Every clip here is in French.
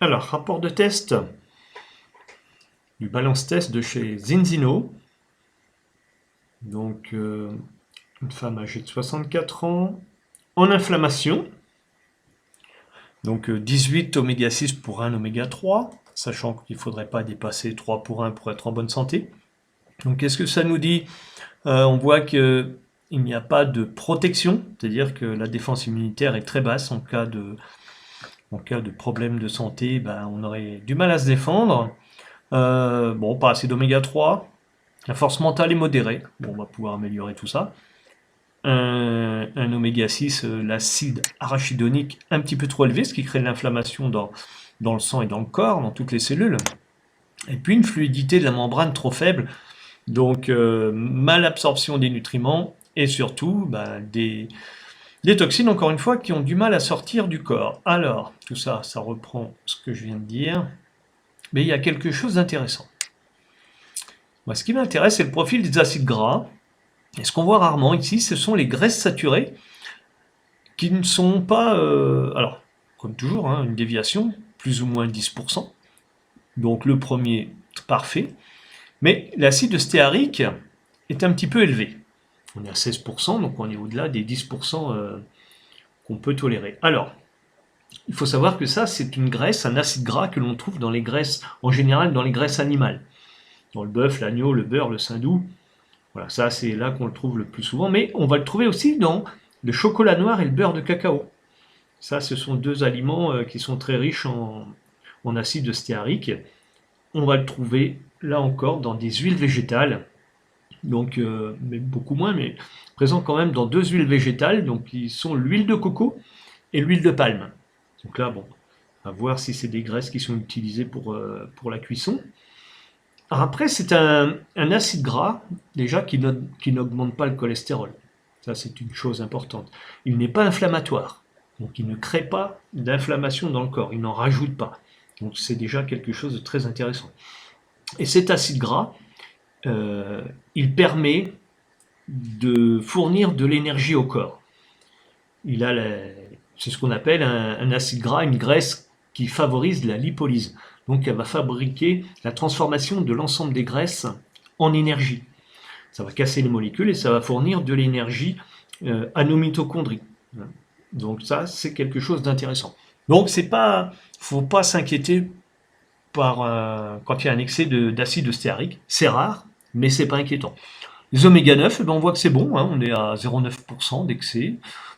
Alors, rapport de test du balance test de chez Zinzino. Donc, une femme âgée de 64 ans, en inflammation. Donc, 18 oméga 6 pour 1 oméga 3, sachant qu'il ne faudrait pas dépasser 3 pour 1 pour être en bonne santé. Donc, qu'est-ce que ça nous dit? On voit qu'il n'y a pas de protection, c'est-à-dire que la défense immunitaire est très basse en cas de problème de santé, on aurait du mal à se défendre. Bon, pas assez d'oméga 3. La force mentale est modérée. Bon, on va pouvoir améliorer tout ça. Un oméga 6, l'acide arachidonique un petit peu trop élevé, ce qui crée de l'inflammation dans le sang et dans le corps, dans toutes les cellules. Et puis une fluidité de la membrane trop faible, donc mal absorption des nutriments et surtout des toxines, encore une fois, qui ont du mal à sortir du corps. Alors, tout ça, ça reprend ce que je viens de dire, mais il y a quelque chose d'intéressant. Moi, ce qui m'intéresse, c'est le profil des acides gras. Et ce qu'on voit rarement ici, ce sont les graisses saturées qui ne sont pas... alors, comme toujours, hein, une déviation, plus ou moins 10%. Donc le premier, parfait. Mais l'acide stéarique est un petit peu élevé. On est à 16%, donc on est au-delà des 10% qu'on peut tolérer. Alors, il faut savoir que ça, c'est une graisse, un acide gras que l'on trouve dans les graisses, en général dans les graisses animales. Dans le bœuf, l'agneau, le beurre, le saindoux. Voilà, ça c'est là qu'on le trouve le plus souvent, mais on va le trouver aussi dans le chocolat noir et le beurre de cacao. Ça, ce sont deux aliments qui sont très riches en acide stéarique. On va le trouver là encore dans des huiles végétales, donc mais beaucoup moins, mais présent quand même dans deux huiles végétales, donc qui sont l'huile de coco et l'huile de palme. Donc là, bon, à voir si c'est des graisses qui sont utilisées pour la cuisson. Alors après, c'est un acide gras, déjà, qui n'augmente pas le cholestérol. Ça, c'est une chose importante. Il n'est pas inflammatoire, donc il ne crée pas d'inflammation dans le corps, il n'en rajoute pas. Donc c'est déjà quelque chose de très intéressant. Et cet acide gras, il permet de fournir de l'énergie au corps. C'est ce qu'on appelle un acide gras, une graisse qui favorise la lipolyse. Donc elle va fabriquer la transformation de l'ensemble des graisses en énergie. Ça va casser les molécules et ça va fournir de l'énergie à nos mitochondries. Donc ça, c'est quelque chose d'intéressant. Donc faut pas s'inquiéter quand il y a un excès d'acide stéarique. C'est rare, mais c'est pas inquiétant. Les oméga 9, on voit que c'est bon, hein, on est à 0,9% d'excès.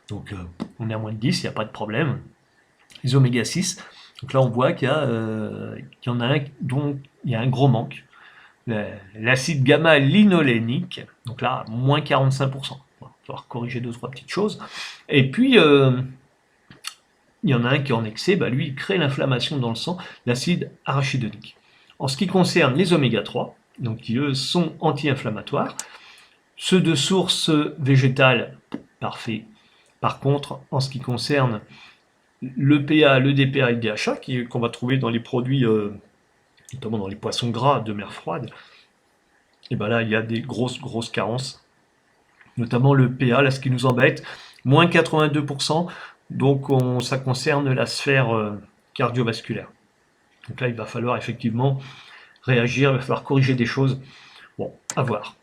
Donc on est à moins de 10, il n'y a pas de problème. Les oméga 6, donc là on voit qu'il y en a un dont il y a un gros manque. L'acide gamma-linolénique, donc là moins 45%. Il va falloir corriger deux ou trois petites choses. Et puis il y en a un qui est en excès, lui il crée l'inflammation dans le sang, l'acide arachidonique. En ce qui concerne les oméga 3, donc qui eux sont anti-inflammatoires, ceux de source végétale, parfait. Par contre, en ce qui concerne l'EPA, l'EDPA et le DHA, qu'on va trouver dans les produits, notamment dans les poissons gras de mer froide, et là il y a des grosses carences, notamment le PA, là ce qui nous embête, moins 82%, donc ça concerne la sphère cardiovasculaire. Donc là il va falloir effectivement réagir, il va falloir corriger des choses, bon, à voir.